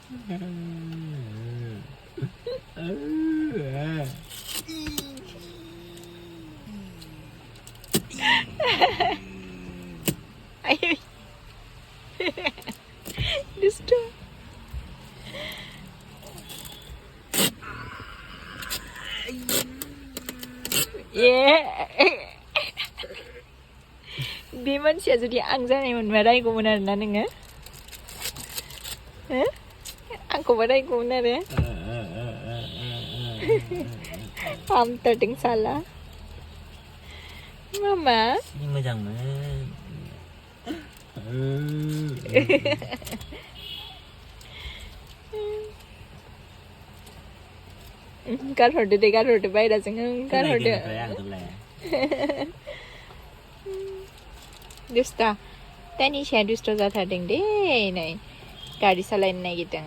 Ayo. Dustu. बे मानसिया जुदि आं जानायमोनबा रायगौमोन आरोना नोङो हो आंखौबो रायगौमोन आरो हामथारदों साला मामा मोजांमोन गारहरदो दे गारहरदो बायराजों गारहरदो दुस्ता दानिसाया दुस्थ' जाथारदों दे नै गारि सालायनो नागिरदों